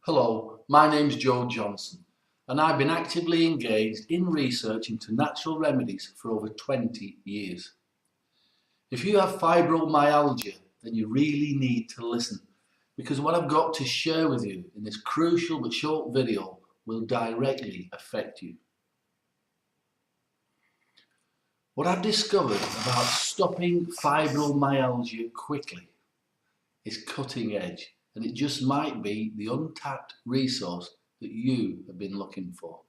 Hello, my name's Joe Johnson and I've been actively engaged in research into natural remedies for over 20 years. If you have fibromyalgia, then you really need to listen because what I've got to share with you in this crucial but short video will directly affect you. What I've discovered about stopping fibromyalgia quickly is cutting edge, and it just might be the untapped resource that you have been looking for.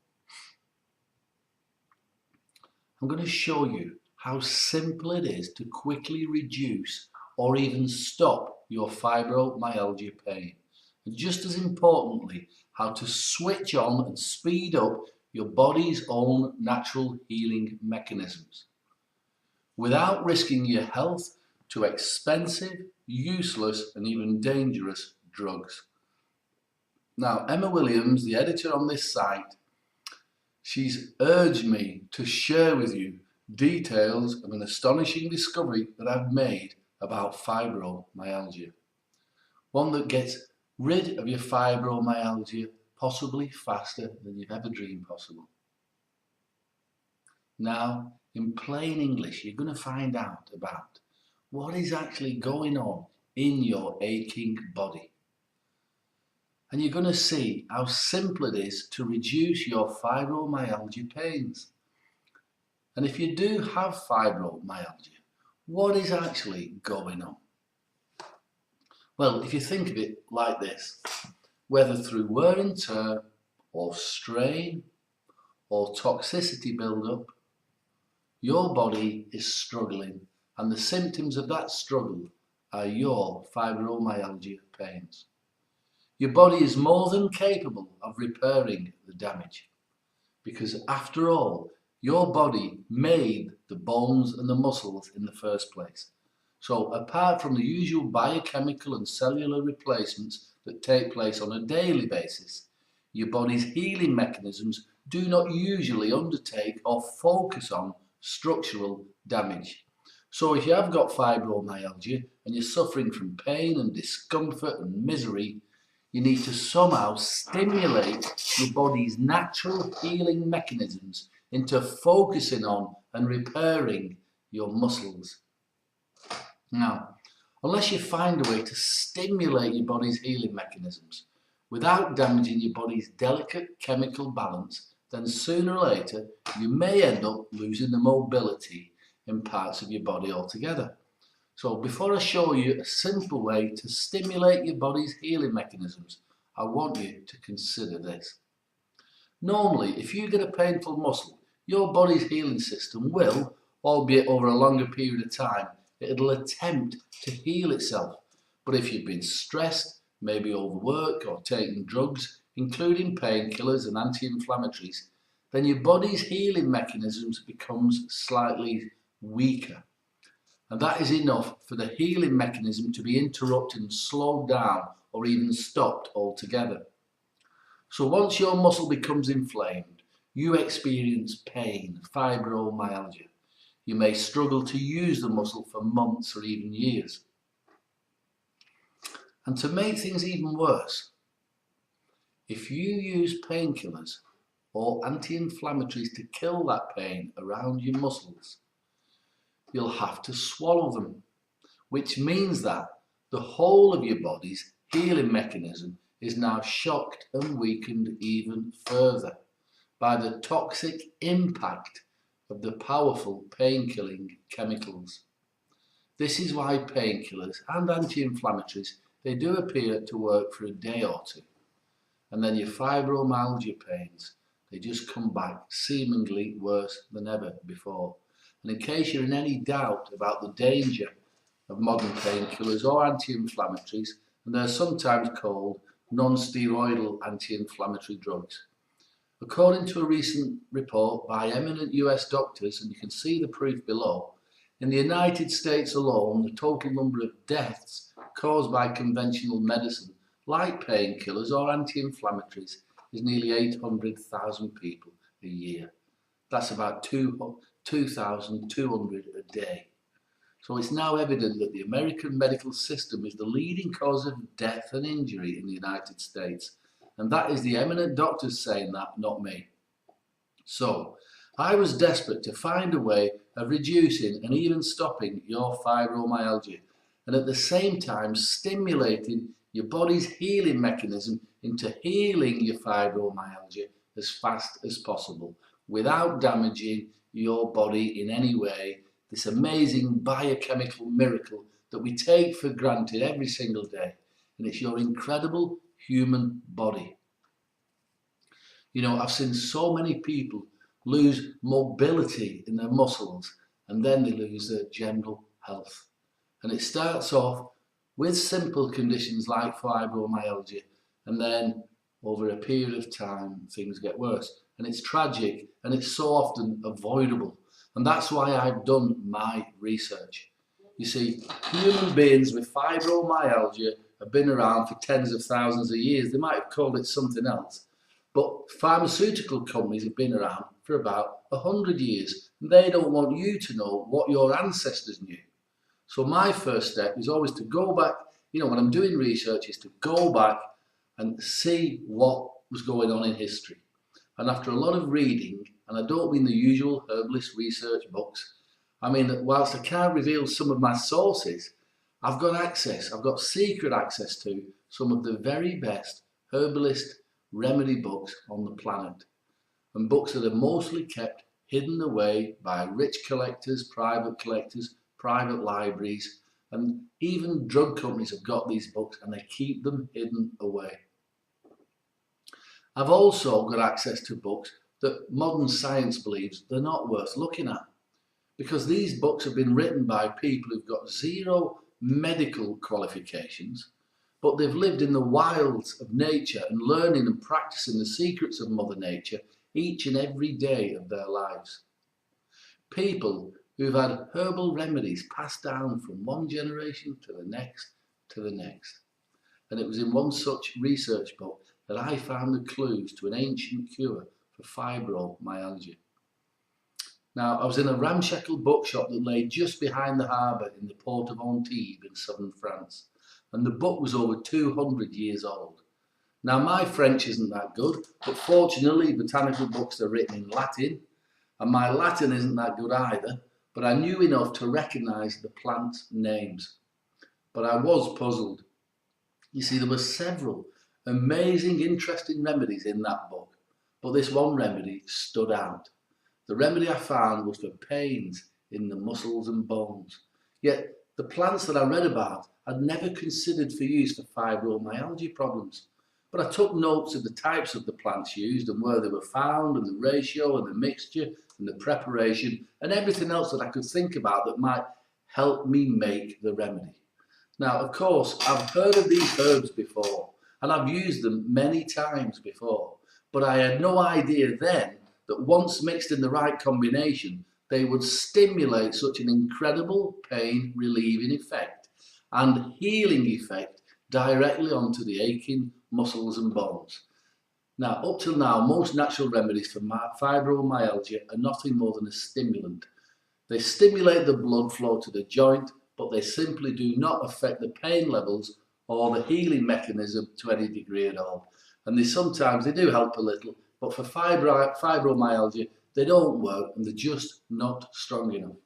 I'm going to show you how simple it is to quickly reduce or even stop your fibromyalgia pain. And just as importantly, how to switch on and speed up your body's own natural healing mechanisms without risking your health to expensive, useless and even dangerous drugs. Now, Emma Williams, the editor on this site, she's urged me to share with you details of an astonishing discovery that I've made about fibromyalgia. One that gets rid of your fibromyalgia possibly faster than you've ever dreamed possible. Now, in plain English, you're going to find out about what is actually going on in your aching body. And you're going to see how simple it is to reduce your fibromyalgia pains. And if you do have fibromyalgia, what is actually going on? Well, if you think of it like this, whether through wear and tear, or strain, or toxicity build-up, your body is struggling, and the symptoms of that struggle are your fibromyalgia pains. Your body is more than capable of repairing the damage, because after all, your body made the bones and the muscles in the first place. So apart from the usual biochemical and cellular replacements that take place on a daily basis, your body's healing mechanisms do not usually undertake or focus on structural damage. So if you have got fibromyalgia and you're suffering from pain and discomfort and misery, you need to somehow stimulate your body's natural healing mechanisms into focusing on and repairing your muscles. Now, unless you find a way to stimulate your body's healing mechanisms without damaging your body's delicate chemical balance, then sooner or later you may end up losing the mobility in parts of your body altogether. So before I show you a simple way to stimulate your body's healing mechanisms, I want you to consider this. Normally, if you get a painful muscle, your body's healing system will, albeit over a longer period of time, it'll attempt to heal itself. But if you've been stressed, maybe overworked or taking drugs, including painkillers and anti-inflammatories, then your body's healing mechanisms becomes slightly weaker. And that is enough for the healing mechanism to be interrupted and slowed down or even stopped altogether. So once your muscle becomes inflamed, you experience pain, fibromyalgia. You may struggle to use the muscle for months or even years. And to make things even worse, if you use painkillers or anti-inflammatories to kill that pain around your muscles, you'll have to swallow them, which means that the whole of your body's healing mechanism is now shocked and weakened even further by the toxic impact of the powerful pain-killing chemicals. This is why painkillers and anti-inflammatories, they do appear to work for a day or two, and then your fibromyalgia pains, they just come back seemingly worse than ever before. And in case you're in any doubt about the danger of modern painkillers or anti-inflammatories, and they're sometimes called non-steroidal anti-inflammatory drugs. According to a recent report by eminent US doctors, and you can see the proof below, in the United States alone, the total number of deaths caused by conventional medicine, like painkillers or anti-inflammatories, is nearly 800,000 people a year. That's about 2,200 a day. So it's now evident that the American medical system is the leading cause of death and injury in the United States, And that is the eminent doctors saying that, not me. So I was desperate to find a way of reducing and even stopping your fibromyalgia, and at the same time stimulating your body's healing mechanism into healing your fibromyalgia as fast as possible without damaging your body in any way. This amazing biochemical miracle that we take for granted every single day, and it's your incredible human body. You know, I've seen so many people lose mobility in their muscles and then they lose their general health. And it starts off with simple conditions like fibromyalgia, and then over a period of time things get worse. And it's tragic and it's so often avoidable. And that's why I've done my research. You see, human beings with fibromyalgia have been around for tens of thousands of years. They might have called it something else. But pharmaceutical companies have been around for about 100 years. And they don't want you to know what your ancestors knew. So my first step is always to go back, you know, when I'm doing research, is to go back and see what was going on in history. And after a lot of reading, and I don't mean the usual herbalist research books, I mean that whilst I can't reveal some of my sources, I've got secret access to some of the very best herbalist remedy books on the planet, and books that are mostly kept hidden away by rich collectors, private libraries, and even drug companies have got these books and they keep them hidden away. I've also got access to books that modern science believes they're not worth looking at, because these books have been written by people who've got zero medical qualifications, but they've lived in the wilds of nature and learning and practicing the secrets of Mother Nature each and every day of their lives. People who've had herbal remedies passed down from one generation to the next to the next. And it was in one such research book that I found the clues to an ancient cure for fibromyalgia. Now, I was in a ramshackle bookshop that lay just behind the harbour in the port of Antibes in southern France, and the book was over 200 years old. Now, my French isn't that good, but fortunately botanical books are written in Latin, and my Latin isn't that good either, but I knew enough to recognise the plants' names. But I was puzzled. You see, there were several amazing, interesting remedies in that book, but this one remedy stood out. The remedy I found was for pains in the muscles and bones. Yet the plants that I read about I'd never considered for use for fibromyalgia problems. But I took notes of the types of the plants used and where they were found, and the ratio and the mixture and the preparation and everything else that I could think about that might help me make the remedy. Now, of course, I've heard of these herbs before and I've used them many times before, but I had no idea then that once mixed in the right combination, they would stimulate such an incredible pain relieving effect and healing effect directly onto the aching muscles and bones. Now, up till now, most natural remedies for fibromyalgia are nothing more than a stimulant. They stimulate the blood flow to the joint, but they simply do not affect the pain levels or the healing mechanism to any degree at all. And they do help a little, but for fibromyalgia, they don't work and they're just not strong enough.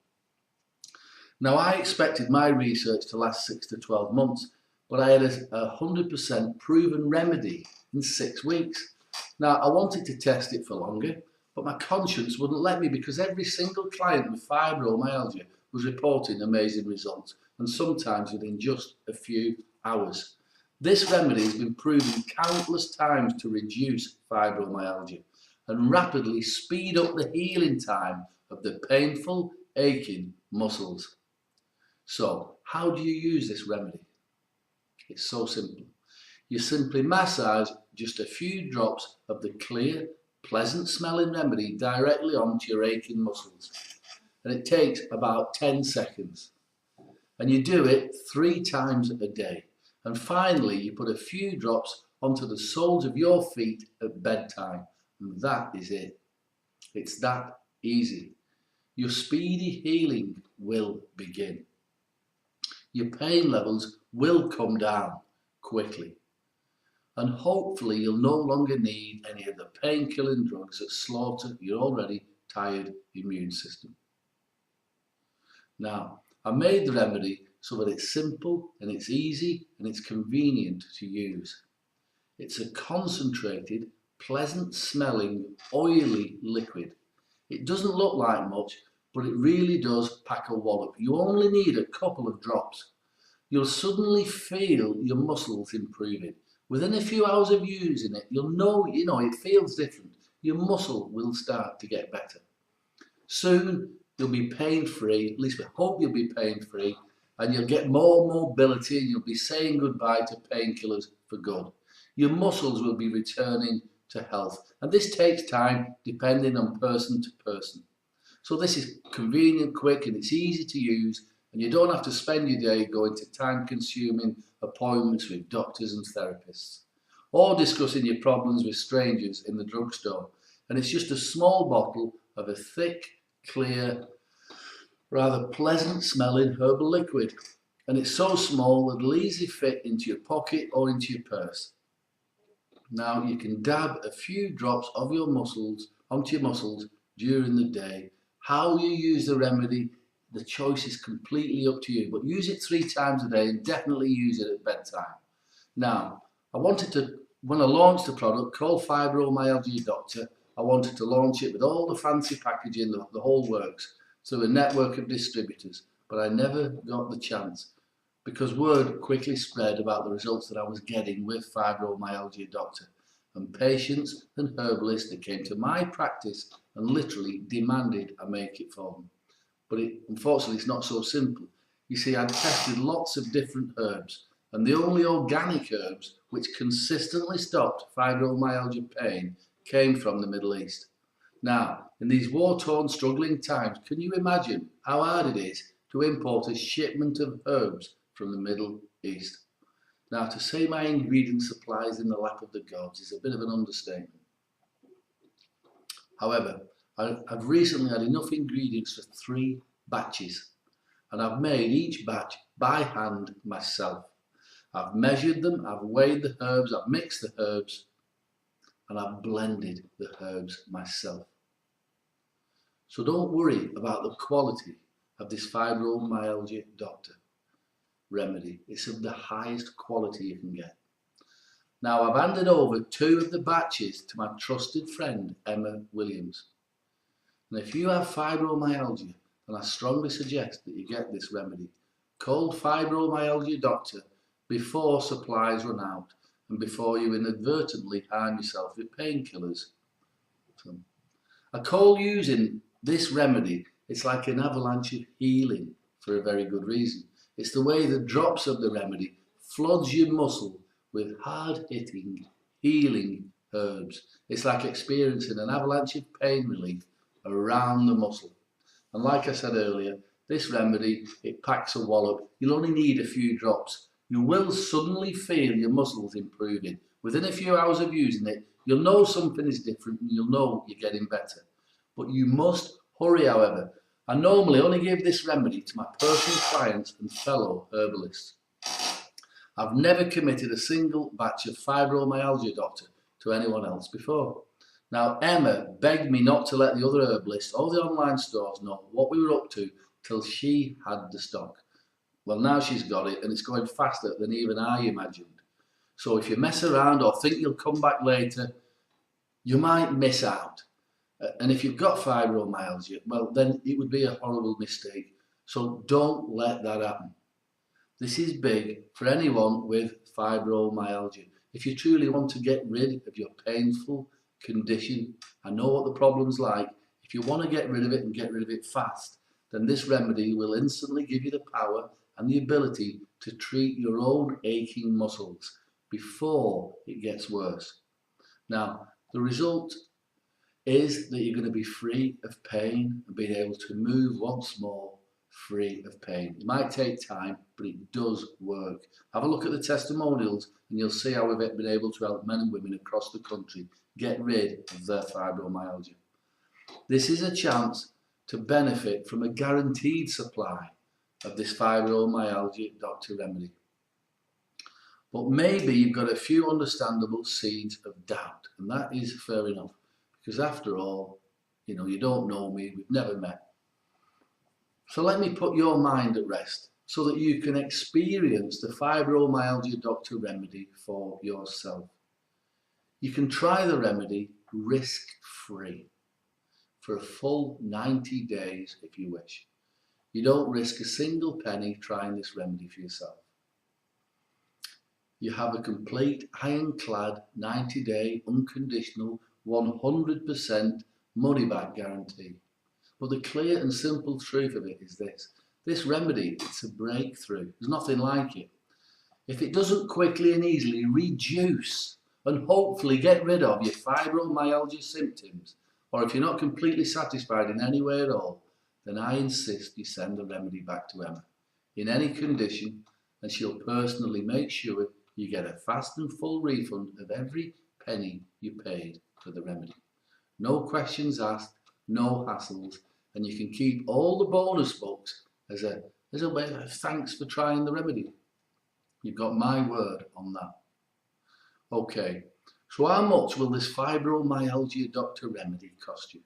Now, I expected my research to last 6 to 12 months, but I had a 100% proven remedy in 6 weeks. Now, I wanted to test it for longer, but my conscience wouldn't let me, because every single client with fibromyalgia was reporting amazing results, and sometimes within just a few hours. This remedy has been proven countless times to reduce fibromyalgia and rapidly speed up the healing time of the painful, aching muscles. So, how do you use this remedy? It's so simple. You simply massage just a few drops of the clear, pleasant smelling remedy directly onto your aching muscles. And it takes about 10 seconds. And you do it 3 times a day. And finally, you put a few drops onto the soles of your feet at bedtime. And that is it. It's that easy. Your speedy healing will begin. Your pain levels will come down quickly. and hopefully you'll no longer need any of the pain-killing drugs that slaughter your already tired immune system. Now, I made the remedy so that it's simple and it's easy and it's convenient to use. It's a concentrated, pleasant smelling, oily liquid. It doesn't look like much, but it really does pack a wallop. You only need a couple of drops. You'll suddenly feel your muscles improving. Within a few hours of using it, you'll know, it feels different. Your muscle will start to get better. Soon, you'll be pain-free, at least we hope you'll be pain-free, and you'll get more mobility and you'll be saying goodbye to painkillers for good. Your muscles will be returning to health, and this takes time depending on person to person. So this is convenient, quick, and it's easy to use, and you don't have to spend your day going to time-consuming appointments with doctors and therapists, or discussing your problems with strangers in the drugstore. And it's just a small bottle of a thick, clear, rather pleasant-smelling herbal liquid. And it's so small that it'll easily fit into your pocket or into your purse. Now you can dab a few drops of your muscles onto your muscles during the day. How you use the remedy, the choice is completely up to you, but use it 3 times a day and definitely use it at bedtime. Now, when I launched the product called Fibromyalgia Doctor, I wanted to launch it with all the fancy packaging, the whole works, through a network of distributors, but I never got the chance because word quickly spread about the results that I was getting with Fibromyalgia Doctor, and patients and herbalists that came to my practice and literally demanded I make it for them. But unfortunately, it's not so simple. You see, I'd tested lots of different herbs, and the only organic herbs which consistently stopped fibromyalgia pain came from the Middle East. Now, in these war-torn, struggling times, can you imagine how hard it is to import a shipment of herbs from the Middle East? Now, to say my ingredient supply is in the lap of the gods is a bit of an understatement. However, I've recently had enough ingredients for 3 batches, and I've made each batch by hand myself. I've measured them, I've weighed the herbs, I've mixed the herbs, and I've blended the herbs myself. So don't worry about the quality of this Fibromyalgia Doctor remedy. It's of the highest quality you can get. Now, I've handed over 2 of the batches to my trusted friend, Emma Williams. And if you have fibromyalgia, then I strongly suggest that you get this remedy, called Fibromyalgia Doctor, before supplies run out and before you inadvertently harm yourself with painkillers. I call using this remedy, it's like an avalanche of healing for a very good reason. It's the way the drops of the remedy floods your muscle with hard-hitting, healing herbs. It's like experiencing an avalanche of pain relief around the muscle. And like I said earlier, this remedy, it packs a wallop. You'll only need a few drops. You will suddenly feel your muscles improving. Within a few hours of using it, you'll know something is different and you'll know you're getting better. But you must hurry, however. I normally only give this remedy to my personal clients and fellow herbalists. I've never committed a single batch of Fibromyalgia Doctor to anyone else before. Now, Emma begged me not to let the other herbalists or the online stores know what we were up to till she had the stock. Well, now she's got it and it's going faster than even I imagined. So if you mess around or think you'll come back later, you might miss out. And if you've got fibromyalgia, well, then it would be a horrible mistake. So don't let that happen. This is big for anyone with fibromyalgia. If you truly want to get rid of your painful condition, I know what the problem's like. If you want to get rid of it and get rid of it fast, then this remedy will instantly give you the power and the ability to treat your own aching muscles before it gets worse. Now, the result is that you're going to be free of pain and being able to move once more free of pain. It might take time, but it does work. Have a look at the testimonials and you'll see how we've been able to help men and women across the country get rid of their fibromyalgia. This is a chance to benefit from a guaranteed supply of this Fibromyalgia Doctor remedy. But maybe you've got a few understandable seeds of doubt, and that is fair enough, because after all, you know, you don't know me, we've never met. So let me put your mind at rest so that you can experience the Fibromyalgia Doctor remedy for yourself. You can try the remedy risk-free for a full 90 days if you wish. You don't risk a single penny trying this remedy for yourself. You have a complete ironclad 90-day unconditional 100% money back guarantee. But the clear and simple truth of it is this. This remedy, it's a breakthrough. There's nothing like it. If it doesn't quickly and easily reduce and hopefully get rid of your fibromyalgia symptoms, or if you're not completely satisfied in any way at all, then I insist you send the remedy back to Emma in any condition, and she'll personally make sure you get a fast and full refund of every penny you paid for the remedy. No questions asked, no hassles, and you can keep all the bonus books as a way of thanks for trying the remedy. You've got my word on that. Okay, so how much will this Fibromyalgia Doctor remedy cost you?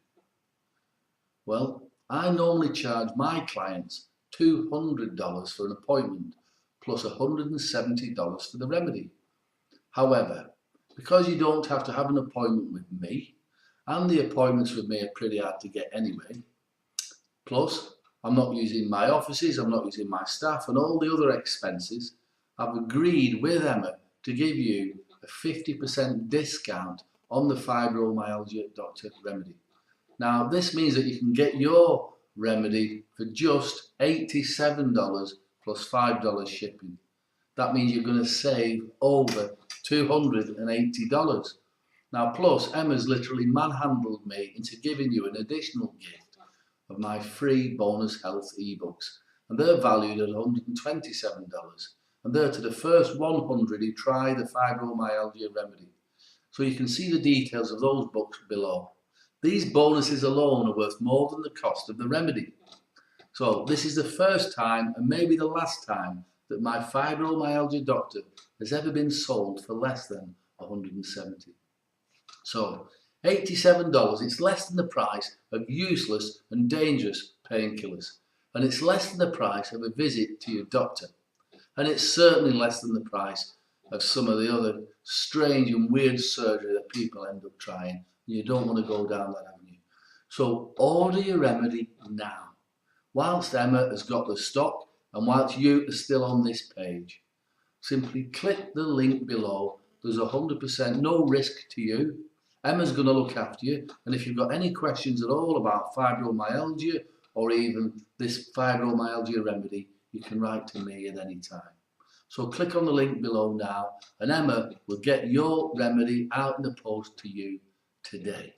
Well, I normally charge my clients $200 for an appointment plus $170 for the remedy. However, because you don't have to have an appointment with me, and the appointments with me are pretty hard to get anyway, plus I'm not using my offices, I'm not using my staff and all the other expenses, I've agreed with Emma to give you a 50% discount on the Fibromyalgia Doctor remedy. Now this means that you can get your remedy for just $87 plus $5 shipping. That means you're going to save over $280. Now plus Emma's literally manhandled me into giving you an additional gift of my free bonus health ebooks, and they're valued at $127, and they're to the first 100 who try the fibromyalgia remedy. So you can see the details of those books below. These bonuses alone are worth more than the cost of the remedy. So this is the first time and maybe the last time that my Fibromyalgia Doctor has ever been sold for less than $170. So $87, it's less than the price of useless and dangerous painkillers, and it's less than the price of a visit to your doctor, and it's certainly less than the price of some of the other strange and weird surgery that people end up trying. You don't want to go down that avenue. So order your remedy now, whilst Emma has got the stock and whilst you are still on this page. Simply click the link below. There's 100% no risk to you. Emma's going to look after you, and if you've got any questions at all about fibromyalgia or even this fibromyalgia remedy, you can write to me at any time. So click on the link below now, and Emma will get your remedy out in the post to you today.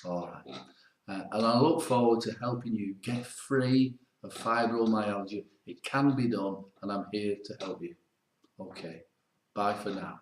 All right. And I look forward to helping you get free of fibromyalgia. It can be done, and I'm here to help you. Okay. Bye for now.